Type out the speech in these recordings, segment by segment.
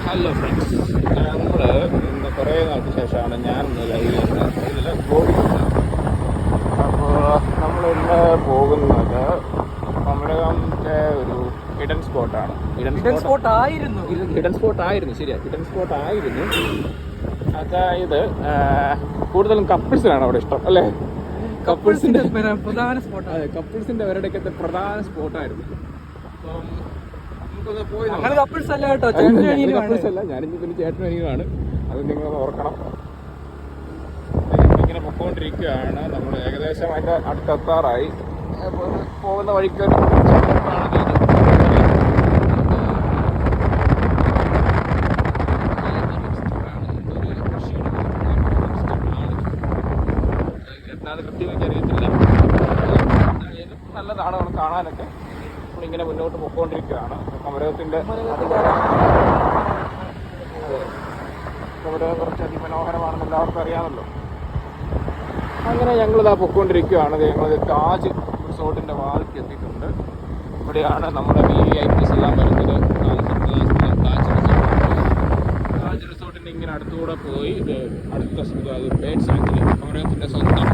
Hello friends, നമ്മൾ ഇന്ന് കുറേ നാൾക്ക് ശേഷമാണ് ഞാനൊന്ന് ലൈവ് ഇതിൽ പോകുന്നത്. അപ്പോൾ നമ്മളിന്ന് പോകുന്നത് കുമരകത്തെ ഒരു ഹിഡൻ സ്പോട്ടാണ്. ഹിഡൻ സ്പോട്ട് ആയിരുന്നു ശരിയാ, ഹിഡൻ സ്പോട്ട് ആയിരുന്നു. അതായത് കൂടുതലും കപ്പിൾസിനാണ് അവിടെ ഇഷ്ടം അല്ലേ? കപ്പിൾസിൻ്റെ പ്രധാന സ്പോട്ട്. അതെ, കപ്പിൾസിൻ്റെ അവരുടെയൊക്കെ പ്രധാന സ്പോട്ടായിരുന്നു. അപ്പം കപ്പിൾസ് അല്ല കേട്ടോ, കപ്പിൾസ് അല്ല, ഞാനിപ്പോൾ പിന്നെ ചേട്ടനനിയുമാണ്. അത് നിങ്ങൾ ഓർക്കണം. ഇങ്ങനെ പൊക്കോണ്ടിരിക്കുകയാണ്. നമ്മൾ ഏകദേശം അതിൻ്റെ അടുത്തെത്താറായി. പോകുന്ന വഴിക്ക് എന്താണെന്ന് കൃത്യമായി അറിയത്തില്ല. നല്ലതാണ് നമ്മൾ കാണാനൊക്കെ. നമ്മളിങ്ങനെ മുന്നോട്ട് പൊക്കോണ്ടിരിക്കുകയാണ്. കുമരകത്തിൻ്റെ കുമരകം കുറച്ച് അതിമനോഹരമാണെന്ന് എല്ലാവർക്കും അറിയാമല്ലോ. അങ്ങനെ ഞങ്ങളിതാ പൊക്കോണ്ടിരിക്കുകയാണ്. ഞങ്ങൾ താജ് റിസോർട്ടിൻ്റെ വാതിൽക്ക് എത്തിയിട്ടുണ്ട്. ഇവിടെയാണ് നമ്മുടെ VVIPs എല്ലാം വരുന്നത്. താജ് റിസോർട്ടിൻ്റെ ഇങ്ങനെ അടുത്തുകൂടെ പോയി അടുത്ത ബേഡ് സാഞ്ചുറി, കുമരകത്തിൻ്റെ സ്വന്തം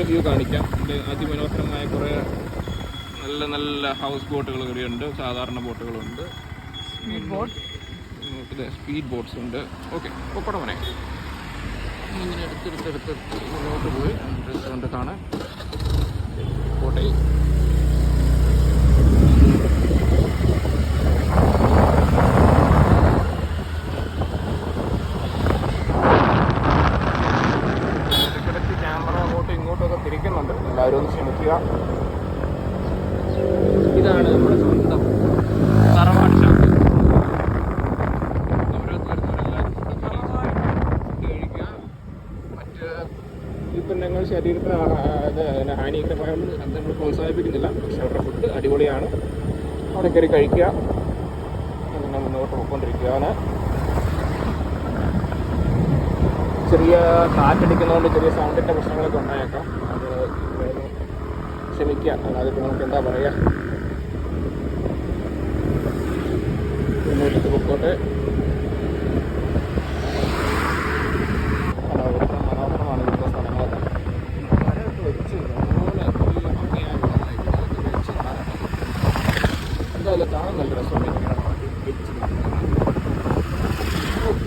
വ്യൂ കാണിക്കാം. ഇത് അതിമനോഹരമായ കുറേ നല്ല നല്ല ഹൗസ് ബോട്ടുകൾ ഇവിടെയുണ്ട്, സാധാരണ ബോട്ടുകളുണ്ട്, സ്പീഡ് ബോട്ട്സ് ഉണ്ട്. ഓക്കെ, പൊക്കോട്ടെ മോനെ. ഇങ്ങനെ എടുത്തെടുത്ത് മുന്നോട്ട് പോയി റെസ്റ്റോറൻറ്റ് കാണാൻ കോട്ടയിൽ. ഇങ്ങോട്ടൊക്കെ തിരിക്കുന്നുണ്ട്, എല്ലാവരും ഒന്ന് ക്ഷമിക്കുക. ഇതാണ് നമ്മുടെ സ്വന്തം തറവാട് ഷാപ്പ്. കഴിക്കുക. മറ്റ് ഉൽപ്പന്നങ്ങൾ ശരീരത്തിന് ഹാനികരമായതുകൊണ്ട് അത് നമ്മൾ പ്രോത്സാഹിപ്പിക്കുന്നില്ല. പക്ഷെ അവരുടെ ഫുഡ് അടിപൊളിയാണ്. അവിടെ കയറി കഴിക്കുക. അങ്ങനെ മുന്നോട്ട് പോയിക്കൊണ്ടിരിക്കുകയാണ്. ചെറിയ കാറ്റടിക്കുന്നതുകൊണ്ട് ചെറിയ സൗണ്ടിൻ്റെ പ്രശ്നങ്ങളൊക്കെ ഉണ്ടായേക്കാം. അത് ക്ഷമിക്കുക. അതിപ്പോൾ നമുക്ക് എന്താ പറയുക, മുന്നോട്ട് പൊക്കോട്ടെ. മനോഹരമാണ് ഇവിടുത്തെ സ്ഥലങ്ങളൊക്കെ. മരമൊക്കെ വെച്ച് അതുപോലെ എന്തായാലും കാണാൻ നല്ല രസമുണ്ട്.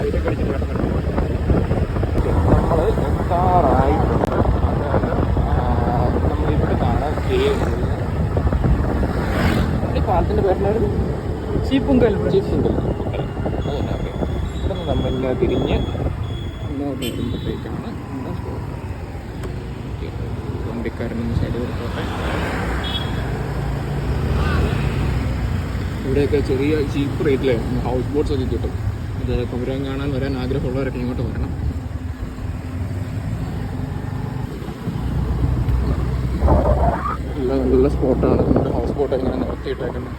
ഇതൊക്കെ അടിച്ചിട്ട് കിടന്നിട്ടുണ്ട്. നമ്മൾ എത്താറായിട്ടുണ്ട്. അതായത് നമ്മളിവിടുന്നാണ് ഈ പാലത്തിൻ്റെ പേരിലായിരുന്നു ചീപ്പുങ്കൽ. ഇവിടെ നിന്ന് നമ്മളിങ്ങനെ തിരിഞ്ഞ് മുന്നോട്ട് വരുമ്പോഴത്തേക്കാണ് വണ്ടിക്കാരനൊന്ന് സൈഡ് കൊടുത്തോട്ടെ. ഇവിടെയൊക്കെ ചെറിയ ചീപ്പ് റേറ്റിൽ ഹൗസ് ബോട്ട്സ് ഒക്കെ കിട്ടും. ഇത് കുമരകം കാണാൻ വരാൻ ആഗ്രഹമുള്ളവരൊക്കെ ഇങ്ങോട്ട് വരണം. നല്ല സ്പോട്ടാണ്. നമ്മുടെ ഹൗസ് ബോട്ട് ഇങ്ങനെ നിർത്തിയിട്ടേക്കുന്നത്.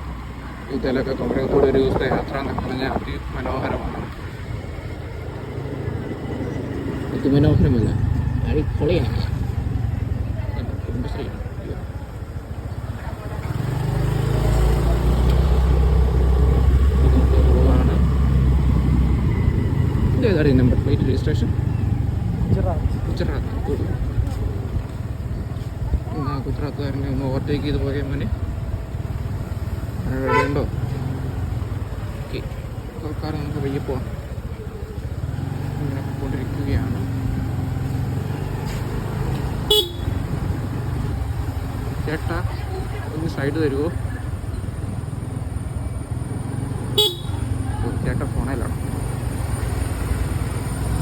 ഇതിലൊക്കെ കുമരകത്തോടെ ഒരു ദിവസത്തെ യാത്ര എന്നൊക്കെ പറഞ്ഞാൽ അതിമനോഹരമാണ്. അതിമനോഹരമല്ല, അടിപൊളിയാണ്. കുടുംബശ്രീ ഇതേതാണ് നമ്പർ പ്ലേറ്റ് രജിസ്ട്രേഷൻ? ഗുജറാത്ത്. ഗുജറാത്തുകാരനെ ഒന്ന് ഓവർടേക്ക് ചെയ്ത് പോയാൽ മോനെ. റെഡിയുണ്ടോ? ഓക്കെ, സർക്കാർ നമുക്ക് വയ്യ പോവാം. ഇങ്ങനെ പോയിക്കൊണ്ടിരിക്കുകയാണ്. ചേട്ടാ ഒന്ന് സൈഡ് തരുമോ? ചേട്ടാ ഫോണിലാണ്.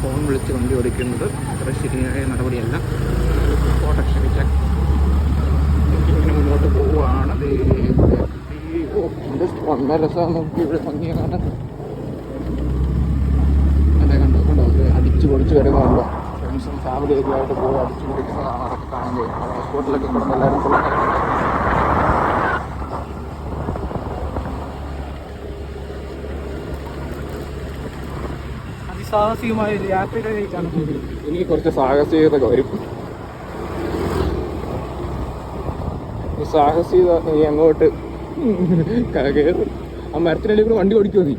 ഫോൺ വിളിച്ച് വണ്ടി ഓടിക്കുന്നത് അത്ര ശരിയായ നടപടിയല്ല. ഫോട്ടോ ക്ഷമിക്കാൻ ഇങ്ങനെ മുന്നോട്ട് പോവുകയാണ്. നല്ല രസമാണ് നമുക്ക് ഇവിടെ ഭംഗിയെ കാണാൻ. അതെ, കണ്ടോ അടിച്ചു പൊടിച്ച് വരുന്നുണ്ടോ? ഫ്രണ്ട്സും ഫാമിലി ഒക്കെ ആയിട്ട് പോയി അടിച്ചു പൊടിക്കുന്നതാണ് അതൊക്കെ കാണുന്നത്. ഹോസ്പിറ്റലൊക്കെ കിടന്ന് എല്ലാവരും അതിസാഹസികമായ ഒരു യാത്രയിലേക്കാണ്. എനിക്ക് കുറച്ച് സാഹസികത വരും. സാഹസികത അങ്ങോട്ട് കയറും ആ മരത്തിനിടയിൽ കൂടെ വണ്ടി ഓടിക്കുമോ നീ?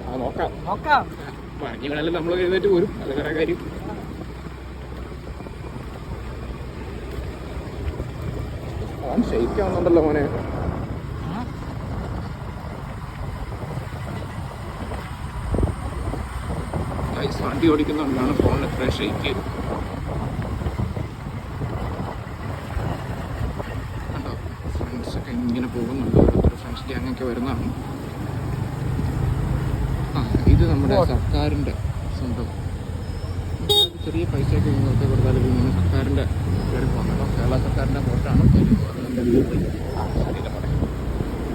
ആ നോക്കാം. ബാക്കി വേണമല്ലോ നമ്മൾ എഴുന്നേറ്റ് പോരും, അത് വേറെ കാര്യം. ഫോൺ ഷെയ്ക്കാവുന്നുണ്ടല്ലോ മോനെ. വണ്ടി ഓടിക്കുന്നതുകൊണ്ടാണ് ഫോണിൽ എത്ര ഷെയ്ക്ക്. കണ്ടോ ഫ്രണ്ട്സൊക്കെ ഇങ്ങനെ പോകുന്നുണ്ട്, ഓരോരുത്തർ ഫ്രണ്ട്സ് ഗ്യാങ്ങൊക്കെ വരുന്നതാണ്. ഇത് നമ്മുടെ സർക്കാരിൻ്റെ സ്വന്തം ചെറിയ പൈസയൊക്കെ ഒക്കെ കൊടുത്താൽ ഇങ്ങനെ സർക്കാരിൻ്റെ കയറി പോകുന്നുണ്ടോ. കേരള സർക്കാരിൻ്റെ ബോട്ടാണ്.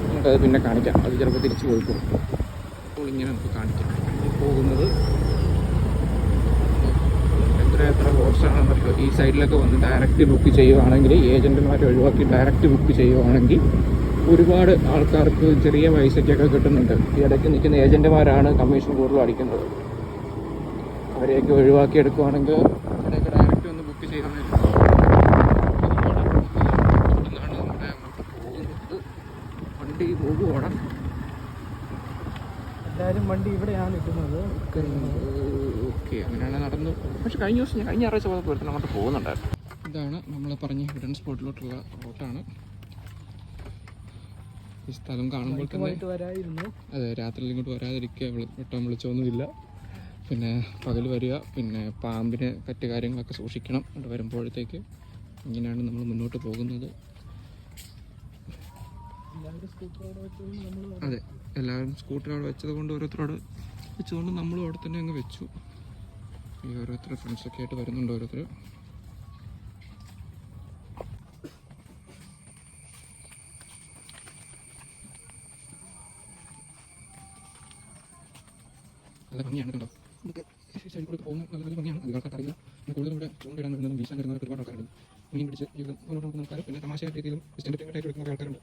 നമുക്കത് പിന്നെ കാണിക്കാം, അത് ചിലപ്പോൾ തിരിച്ചു പോയിപ്പോൾ. അപ്പോൾ ഇങ്ങനെ നമുക്ക് കാണിക്കാം പോകുന്നത് എത്ര ബോട്ട്സാണെന്നറിയോ. ഈ സൈഡിലൊക്കെ വന്ന് ഡയറക്റ്റ് ബുക്ക് ചെയ്യുവാണെങ്കിൽ, ഏജൻറ്റുമാരെ ഒഴിവാക്കി ഡയറക്റ്റ് ബുക്ക് ചെയ്യുവാണെങ്കിൽ ഒരുപാട് ആൾക്കാർക്ക് ചെറിയ പൈസയ്ക്കൊക്കെ കിട്ടുന്നുണ്ട്. ഈ ഇടയ്ക്ക് നിൽക്കുന്ന ഏജൻറ്റുമാരാണ് കമ്മീഷൻ കൂടുതൽ അടിക്കുന്നത്. അവരെയൊക്കെ ഒഴിവാക്കി എടുക്കുവാണെങ്കിൽ അവരെയൊക്കെ ഡയറക്റ്റ് ഒന്ന് ബുക്ക് ചെയ്യാൻ വണ്ടി പോകുവാണ്. എല്ലാവരും വണ്ടി ഇവിടെയാണ് ഇട്ടുന്നത്. ഓക്കെ, അങ്ങനെയാണ് നടന്നു. പക്ഷെ കഴിഞ്ഞ ഞായറാഴ്ച പോയപ്പോൾ ഒരുത്തൻ അങ്ങോട്ട് പോകുന്നുണ്ടായിരുന്നു. ഇതാണ് നമ്മൾ പറഞ്ഞ ഹിഡൻ സ്പോട്ടിലോട്ടുള്ള റൂട്ടാണ്. ഈ സ്ഥലം കാണുമ്പോൾ തന്നെ അതെ, രാത്രിയിൽ ഇങ്ങോട്ട് വരാതിരിക്കുക, വെട്ടം വിളിച്ചൊന്നുമില്ല. പിന്നെ പകൽ വരിക, പിന്നെ പാമ്പിനെ മറ്റ് കാര്യങ്ങളൊക്കെ സൂക്ഷിക്കണം. അവിടെ വരുമ്പോഴത്തേക്ക് ഇങ്ങനെയാണ് നമ്മൾ മുന്നോട്ട് പോകുന്നത്. അതെ, എല്ലാവരും സ്കൂട്ടർ അവിടെ വെച്ചത് കൊണ്ട് ഓരോരുത്തരോട് വെച്ചതുകൊണ്ട് നമ്മളും അവിടെ തന്നെ അങ്ങ് വെച്ചു. ഈ ഓരോരുത്തർ ഫ്രണ്ട്സൊക്കെ ആയിട്ട് വരുന്നുണ്ട് ഓരോരുത്തർ. നല്ല ഭംഗിയാണ് കേട്ടോ. നമുക്ക് സൈഡിൽ കൂടെ പോകുമ്പോൾ നല്ല നല്ല ഭംഗിയാണ്. അധികം ആൾക്കാരില്ല. കൂടുതലും ഇവിടെ ചൂണ്ടിടാൻ വരുന്നതും വീശാൻ വരുന്നവർക്ക് ഒരുപാട് ആൾക്കാരുണ്ട്. മീൻ പിടിച്ച് ജീവിതം മുന്നോട്ട് നോക്കുന്ന ആൾക്കാർ, പിന്നെ തമാശ രീതിയിലും ഡിസ്റ്റൻറ്റ് ആയിട്ട് എടുക്കുന്ന ആൾക്കാരുണ്ട്.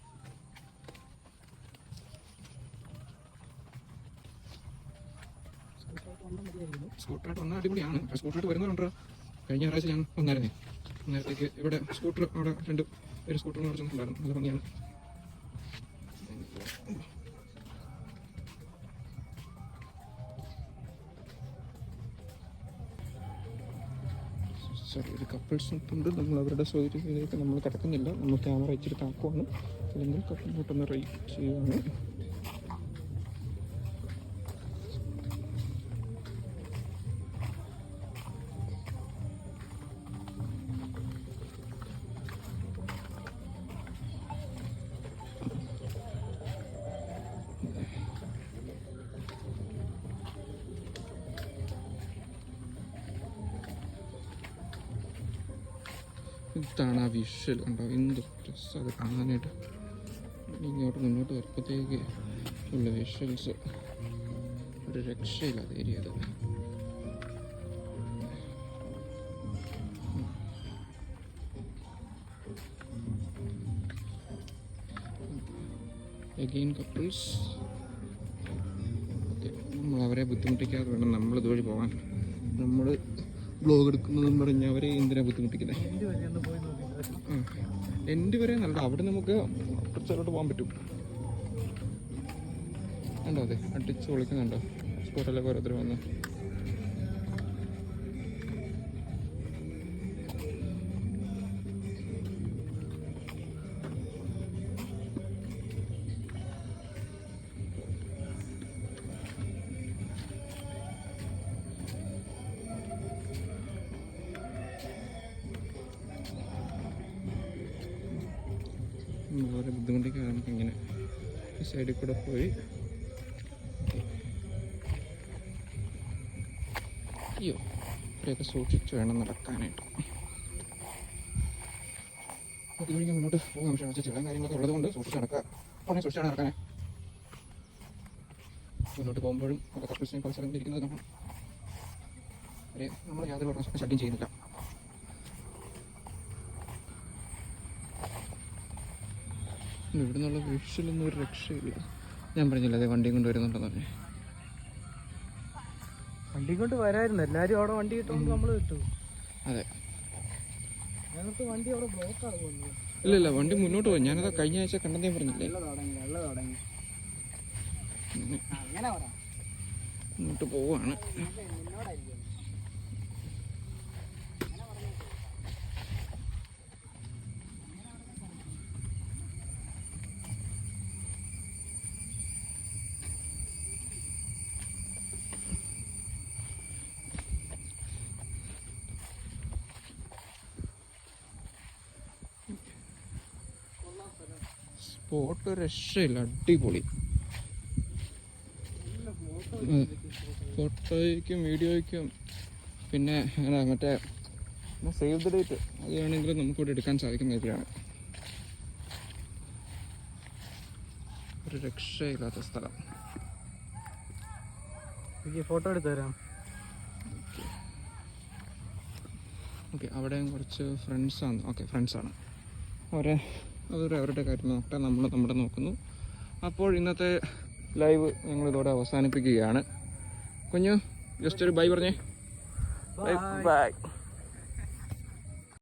സ്കൂട്ടറായിട്ട് വന്നാൽ അടിപൊളിയാണ്. സ്കൂട്ടറായിട്ട് വരുന്നവരുണ്ടോ? കഴിഞ്ഞ ഞായറാഴ്ച ഞാൻ വന്നായിരുന്നേ. നേരത്തേക്ക് ഇവിടെ സ്കൂട്ടർ അവിടെ രണ്ട് പേര് സ്കൂട്ടറിന് കുറച്ചൊന്നുണ്ടായിരുന്നു. നല്ല ഭംഗിയാണ്. ചെറിയൊരു കപ്പിൾസ് ഉണ്ട്. നമ്മൾ അവരുടെ സൗകര്യത്തിലേക്ക് നമ്മൾ കിടക്കുന്നില്ല. നമ്മൾ ക്യാമറ ഇച്ചിരി താക്കുവാണ്, അല്ലെങ്കിൽ കപ്പിൾ കൂട്ടൊന്ന് റൈറ്റ് ചെയ്യുകയാണ്. ഇതാണ് ആ വിഷ്വൽ. ഉണ്ടോ എന്ത് രസം അത് കാണാനായിട്ട്. ഇങ്ങോട്ട് മുന്നോട്ട് വരുമ്പോഴത്തേക്ക് ഉള്ള വിഷ്വൽസ് ഒരു രക്ഷയില്ലാത്ത ഏരിയ അത്. Again couples. ഓക്കെ, നമ്മൾ അവരെ ബുദ്ധിമുട്ടിക്കാതെ വേണം നമ്മൾ ഇതുവഴി പോകാൻ. നമ്മൾ ബ്ലോഗ് എടുക്കുന്നതും പറഞ്ഞ് അവരെ എന്തിനാ ബുദ്ധിമുട്ടിക്കുന്നത്? എൻ്റെ വരെ നല്ല അവിടെ നമുക്ക് കുറച്ചോട്ട് പോകാൻ പറ്റും. ഉണ്ടോ? അതെ, അടിച്ച് പൊളിക്കുന്നുണ്ടോ സ്കൂട്ടറിലൊക്കെ ഓരോരുത്തർ വന്ന്. വളരെ ബുദ്ധിമുട്ടിക്കാൻ നമുക്കിങ്ങനെ ഈ സൈഡിൽ കൂടെ പോയി. അയ്യോ, ഇവരെയൊക്കെ സൂക്ഷിച്ച് വേണം നടക്കാനായിട്ട്. ഇതുവഴി മുന്നോട്ട് പോകാൻ പക്ഷേ ചില കാര്യങ്ങളൊക്കെ ഉള്ളതുകൊണ്ട് സൂക്ഷിച്ച് നടക്കുക. വളരെ സൂക്ഷിച്ചാണ് നടക്കാനേ. മുന്നോട്ട് പോകുമ്പോഴും ഒക്കെ കപ്പിൾസിനെ പല സ്ഥലങ്ങളിൽ ഇരിക്കുന്നത് നമ്മൾ യാതൊരു പ്രശ്നം ശല്യം ചെയ്യുന്നില്ല. ഇവിടെ നിന്നുള്ള വിഷ്വലൊന്നും ഒരു രക്ഷയില്ല. ഞാൻ പറഞ്ഞില്ല അതെ വണ്ടിയും കൊണ്ട് വരുന്നുണ്ടെന്ന് പറഞ്ഞു. വണ്ടി കൊണ്ട് വരായിരുന്നു, എല്ലാവരും അവിടെ വണ്ടി കിട്ടുമ്പോൾ നമ്മൾ കിട്ടും. അതെ, ഞങ്ങൾക്ക് വണ്ടി അവിടെ ബ്ലോക്കാണ് പോകുന്നത്. ഇല്ല വണ്ടി മുന്നോട്ട് പോയി. ഞാനത് കഴിഞ്ഞ ആഴ്ച കണ്ടെന്നേ പറഞ്ഞില്ലേ. മുന്നോട്ട് പോവാണ്. സ്പോട്ട് രക്ഷയില്ല, അടിപൊളി. ഫോട്ടോയ്ക്കും വീഡിയോയ്ക്കും പിന്നെ മറ്റേ സേവ് ദ ഡേറ്റ് അത് വേണമെങ്കിലും നമുക്കിവിടെ എടുക്കാൻ സാധിക്കുന്ന രീതിയാണ്. ഒരു രക്ഷയില്ലാത്ത സ്ഥലം. ഫോട്ടോ എടുത്തു തരാം. ഓക്കെ, അവിടെയും കുറച്ച് ഫ്രണ്ട്സാണ്. ഓക്കെ, ഫ്രണ്ട്സാണ് അവരുടെ കാര്യം നോക്കട്ടെ, നമ്മൾ നമ്മുടെ നോക്കുന്നു. അപ്പോൾ ഇന്നത്തെ ലൈവ് ഞങ്ങളിതോടെ അവസാനിപ്പിക്കുകയാണ്. കുഞ്ഞു ജസ്റ്റ് ഒരു ബൈ പറഞ്ഞേ. ബൈ.